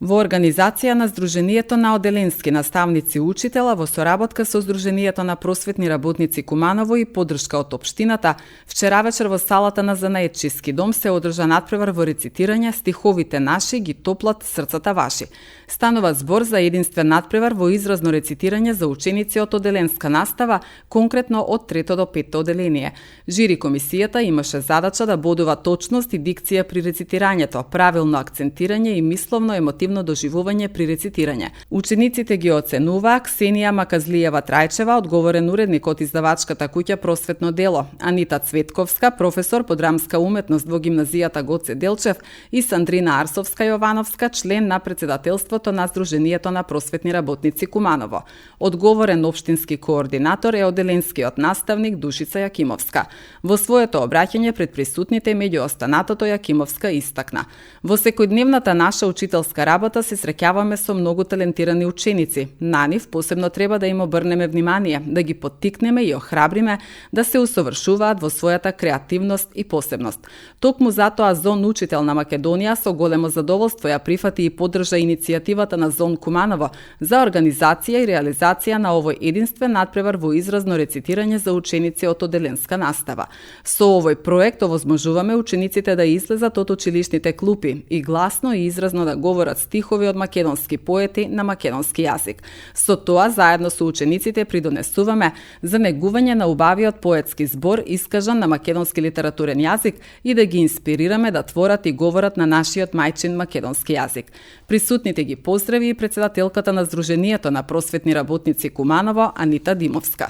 Во организација на Сдруженијето на оделенски наставници и учителя во соработка со Сдруженијето на просветни работници Куманово и поддршка од општината, вчера вечер во салата на Занаетчиски дом се одржа натпревар во рецитирање стиховите наши ги топлат срцата ваши. Станува збор за единствен натпревар во изразно рецитирање за ученици од оделенска настава, конкретно од 3 до 5 оделение. Жири комисијата имаше задача да бодува точност и дикција при рецитирањето, правилно акцентирање и мисловно емотивно доживување при рецитирање. Учениците ги оценуваа Ксенија Маказлиева Трајчева, одговорен уредник од издавачката куќа Просветно дело, Анита Цветковска, професор по драмска уметност во гимназијата Гоце Делчев и Сандрина Арсовска Јовановска, член на председателството на Сдруженијето на просветни работници Куманово. Одговорен општински координатор е оделенскиот наставник Душица Јакимовска. Во своето обраќање пред присутните меѓу останатото Јакимовска истакна: во секојдневната наша учителска работа се среќаваме со многу талентирани ученици. На нив посебно треба да им обрнеме внимание, да ги поттикнеме и охрабриме да се усовршуваат во својата креативност и посебност. Токму затоа Зон Учител на Македонија со големо задоволство ја прифати и поддржа иницијативата на Зон Куманово за организација и реализација на овој единствен натпревар во изразно рецитирање за ученици од оделенска настава. Со овој проект овозможуваме учениците да излезат од училишните клупи и гласно и изразно да говорат стихови од македонски поети на македонски јазик. Со тоа, заедно со учениците придонесуваме за негување на убавиот поетски збор искажан на македонски литературен јазик и да ги инспирираме да творат и говорат на нашиот мајчин македонски јазик. Присутните ги поздрави и председателката на Сдруженијето на просветни работници Куманово, Анита Димовска.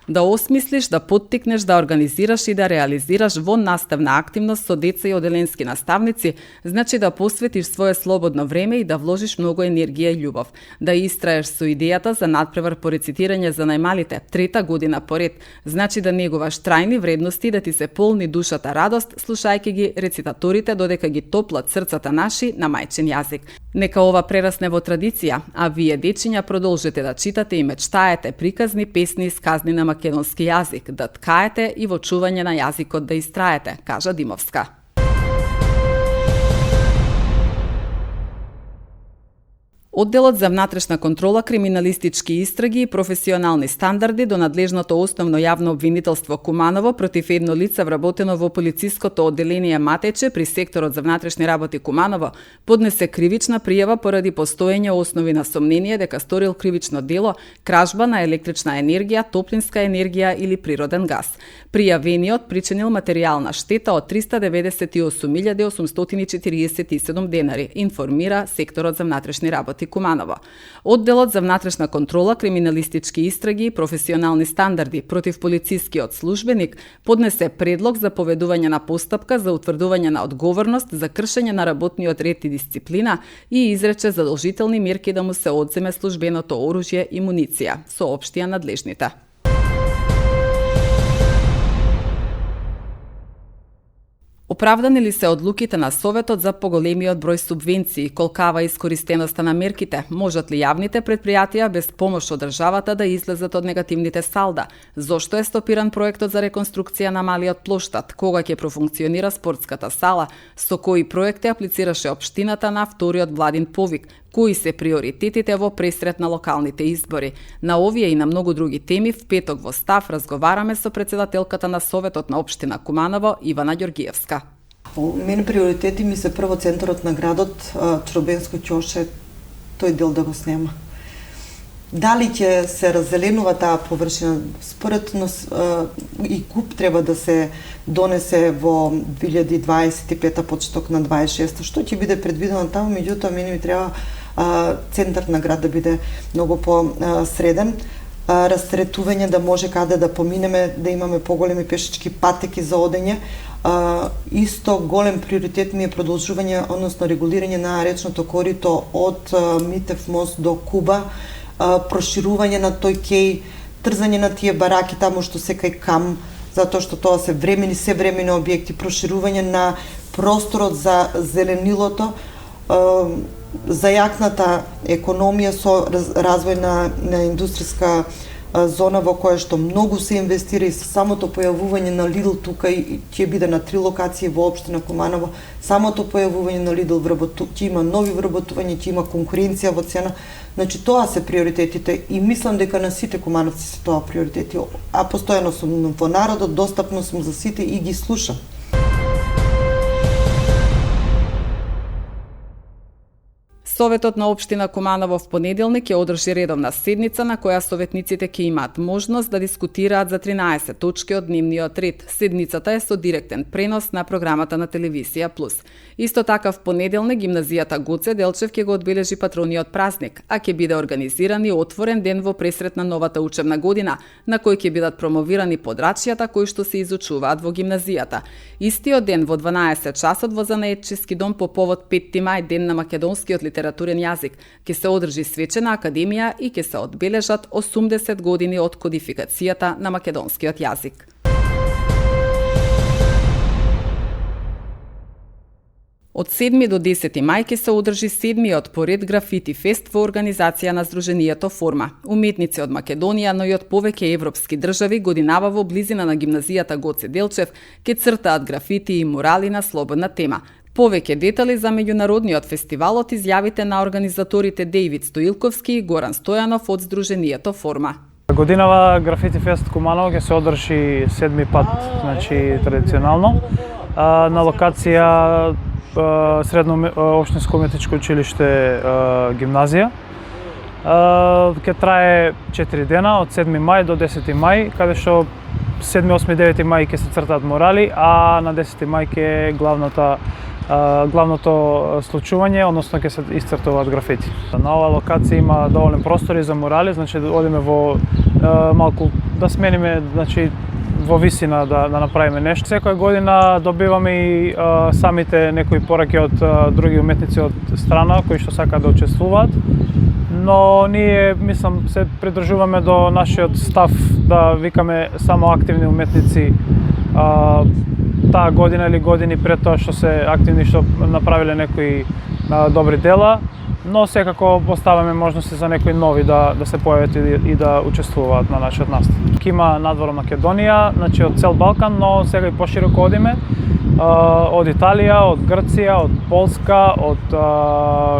Да осмислиш, да поттикнеш, да организираш и да реализираш во наставна активност со деца и оделенски наставници, значи да посветиш свое слободно време и да вложиш многу енергија и љубов. Да истраеш со идејата за надпревар по рецитирање за најмалите 3-та година поред, значи да негуваш трајни вредности и да ти се полни душата радост, слушајќи ги рецитаторите додека ги топлат срцата наши на мајчин јазик. Нека ова прерасне во традиција, а вие, дечиња, продолжете да читате и мечтаете приказни, песни и сказни на македонски јазик, да ткаете и во чување на јазикот да истраете, кажа Димовска. Одделот за внатрешна контрола, криминалистички истраги и професионални стандарди до надлежното основно јавно обвинителство Куманово против едно лице вработено во полициското одделение Матече при секторот за внатрешни работи Куманово поднесе кривична пријава поради постоење основи на сомнение дека сторил кривично дело кражба на електрична енергија, топлинска енергија или природен газ. Пријавениот причинил материјална штета од 398.847 денари, информира секторот за внатрешни работи Куманово. Одделот за внатрешна контрола, криминалистички истраги и професионални стандарди против полицискиот службеник поднесе предлог за поведување на постапка за утврдување на одговорност за кршење на работниот ред и дисциплина и изрече задолжителни мерки да му се одземе службеното оружје и муниција, соопштија надлежните. Оправдани ли се одлуките на Советот за поголемиот број субвенции, колкава искористеноста на мерките? Можат ли јавните предпријатија без помош од државата да излезат од негативните салда? Зошто е стопиран проектот за реконструкција на малиот плоштад? Кога ќе профункционира спортската сала? Со кои проекти аплицираше општината на вториот владин повик? Кои се приоритетите во пресрет на локалните избори? На овие и на многу други теми в петок во Став разговараме со председателката на Советот на општина Куманово, Ивана Ѓоргиевска. Мене приоритети ми се прво центарот на градот, Чоробенско ќоше, тој дел да го снема. Дали ќе се раззеленува таа површина? Според нас и КУП треба да се донесе во 2025 почеток на 26, што ќе биде предвидено таму, меѓутоа мене ми треба центар на град да биде многу по-среден, растретување да може каде да поминеме, да имаме поголеми пешачки патеки за одење. Исто голем приоритет ми е продолжување, односно регулирање на речното корито од Митев мост до Куба, проширување на тој кеј, трзање на тие бараки таму што се кај Кам, затоа што тоа се времени објекти, проширување на просторот за зеленилото, зајакната економија со развој на индустријска зона во која што многу се инвестира и со самото појавување на Lidl тука и ќе биде на 3 локации во општина Куманово, самото појавување на Lidl ќе има нови вработувања, ќе има конкуренција во цена. Значи тоа се приоритетите и мислам дека на сите кумановци се тоа приоритети. А постојано сум во народот, достапно сум за сите и ги слушам. Советот на општина Куманово в понеделник ќе одржи редовна седница на која советниците ќе имаат можност да дискутираат за 13 точки од дневниот ред. Седницата е со директен пренос на програмата на Телевизија Плюс. Исто така в понеделник гимназијата Гоце Делчев ќе го одбележи патрониот празник, а ќе биде организиран и отворен ден во пресрет на новата учебна година, на кој ќе бидат промовирани подрачјата кои што се изучуваат во гимназијата. Истиот ден во 12 часот во Занаетчиски дом по повод 5 мај, ден на македонскиот литературен јазик, ќе се одржи свечена академија и ќе се одбележат 80 години од кодификацијата на македонскиот јазик. Од 7 до 10 мај ќе се одржи 7-миот поред графити фест во организација на Сдруженијето Форма. Уметници од Македонија, но и од повеќе европски држави годинава во близина на гимназијата Гоце Делчев ќе цртаат графити и мурали на слободна тема. Повеќе детали за меѓународниот фестивал од изјавите на организаторите Дејвид Стоилковски и Горан Стојанов од Сдруженијето Форма. Годинава графити фест Куманово ќе се одржи 7-ми пат, значи традиционално, на локација Средно општинско уметничко училиште гимназија. Ќе трае 4 дена од 7 мај до 10 мај, каде што 7, 8, 9 мај ќе се цртаат мурали, а на 10 мај ќе е главното случување, односно ќе се исцртуваат графити. На оваа локација има доволен простор и за мурали, значи одиме во малку да смениме, значи во висина да направиме нешто. Секоја година добиваме и самите некои пораки од други уметници од страна кои што сакаат да учествуваат. Но ние, мислам, се придржуваме до нашиот став да викаме само активни уметници таа година или години пред тоа што се активни, што направиле некои добри дела, но секако поставаме можности за некои нови да се појават и да учествуваат на нашиот настан. Има надвор Македонија, значи од цел Балкан, но сега и пошироко одиме од Италија, од Грција, од Полска, од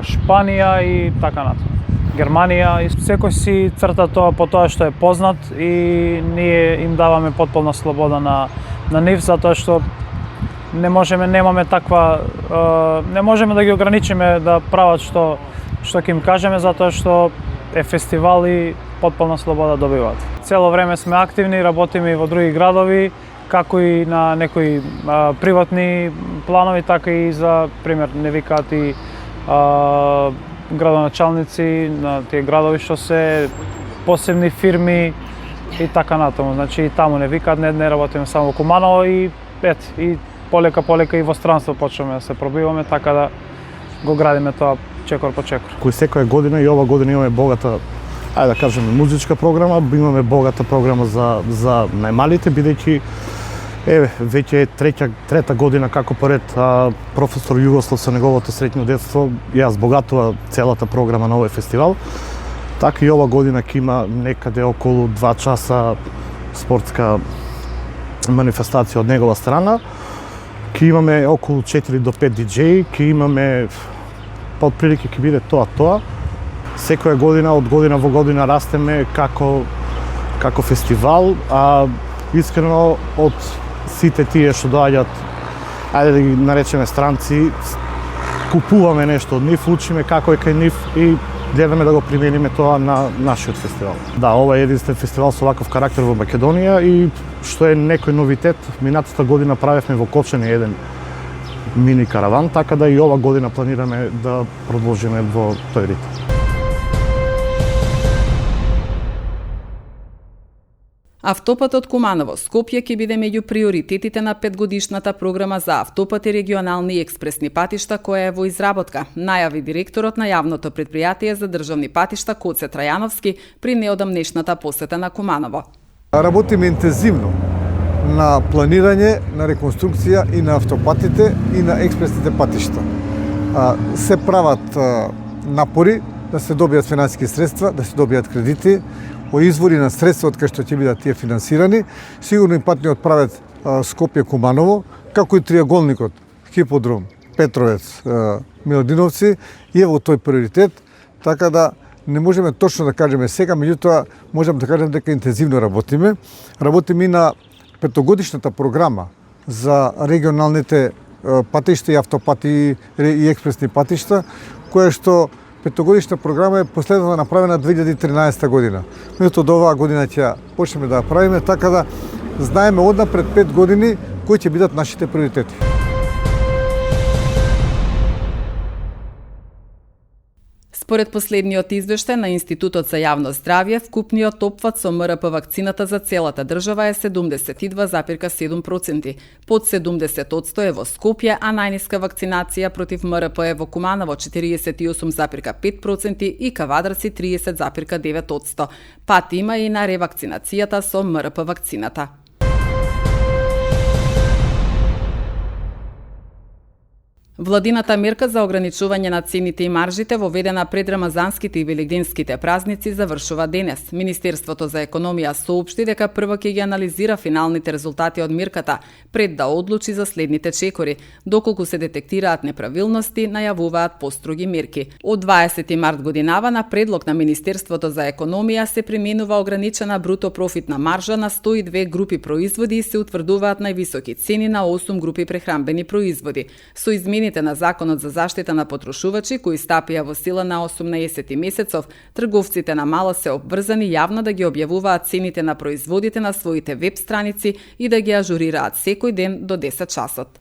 Шпанија и така натаму. Германија, и секој си црта тоа по тоа што е познат и ние им даваме потполна слобода на нив, затоа што не можеме да ги ограничиме да прават што ќе им кажеме, затоа што е фестивал и потполна слобода добиваат. Цело време сме активни, работиме и во други градови, како и на некои приватни планови, така и за пример не викаат и градоначалници на тие градови што се посебни фирми и така натаму. Значи и таму не викаат, не работиме само во Куманово и полека и во странство почваме да се пробиваме, така да го градиме тоа чекор по чекор. Кој секоја година и ова година имаме богата, ајде да кажеме, музичка програма, имаме богата програма за најмалите, бидејќи веќе трета година како поред професор Југослав со неговото среќно детство ја збогатува целата програма на овој фестивал. Така и ова година ќе има некаде околу 2 часа спортска манифестација од негова страна. Ќе имаме околу 4 до 5 диџеи, ќе имаме отприлike ќе биде тоа. Секоја година, од година во година растеме како фестивал, а искрено од сите тие што доаѓаат, ајде да ги наречеме странци, купуваме нешто од нив, учиме како е кај нив и гледаме да го примениме тоа на нашиот фестивал. Да, ова е единствен фестивал со ваков карактер во Македонија и што е некој новитет, минатата година правевме во Кочани еден мини караван, така да и ова година планираме да продолжиме во тој ритм. Автопатот Куманово Скопје ќе биде меѓу приоритетите на 5-годишната програма за автопати, регионални и експресни патишта која е во изработка, најави директорот на јавното претпријатие за државни патишта Коце Трајановски при неодамнешната посета на Куманово. Работиме интензивно на планирање, на реконструкција и на автопатите и на експресните патишта. Се прават напори да се добијат финансиски средства, да се добијат кредити. по извори на средства од кај што ќе бидат тие финансирани. Сигурно и патниот правец Скопје-Куманово, како и триаголникот Хиподром, Петровец, Милодиновци е во тој приоритет, така да не можеме точно да кажеме сега, меѓутоа можам да кажем дека интензивно работиме. Работиме и на петогодишната програма за регионалните патишта и автопати и експресни патишта, која што петогодишна програма е последно направена 2013 година. Меѓутоа до оваа година ќе почнеме да ја правиме, така да знаеме однапред 5 години кои ќе бидат нашите приоритети. Според последниот извештај на Институтот за јавно здравје, вкупниот опфат со МРП вакцината за целата држава е 72,7%. Под 70% е во Скопје, а најниска вакцинација против МРП е во Куманово 48,5% и Кавадарци 30,9%. Пат има и на ревакцинацијата со МРП вакцината. Владината мерка за ограничување на цените и маржите воведена пред рамазанските и велигденските празници завршува денес. Министерството за економија соопшти дека прво ќе ги анализира финалните резултати од мерката пред да одлучи за следните чекори. Доколку се детектираат неправилности, најавуваат построги мерки. Од 20 март годинава на предлог на Министерството за економија се применува ограничена бруто профитна маржа на 102 групи производи и се утврдуваат највисоки цени на 8 групи прехранбени производи. Со измените на Законот за заштита на потрошувачи, кои стапија во сила на 18 месецов, трговците на мало се обврзани јавно да ги објавуваат цените на производите на своите веб страници и да ги ажурираат секој ден до 10 часот.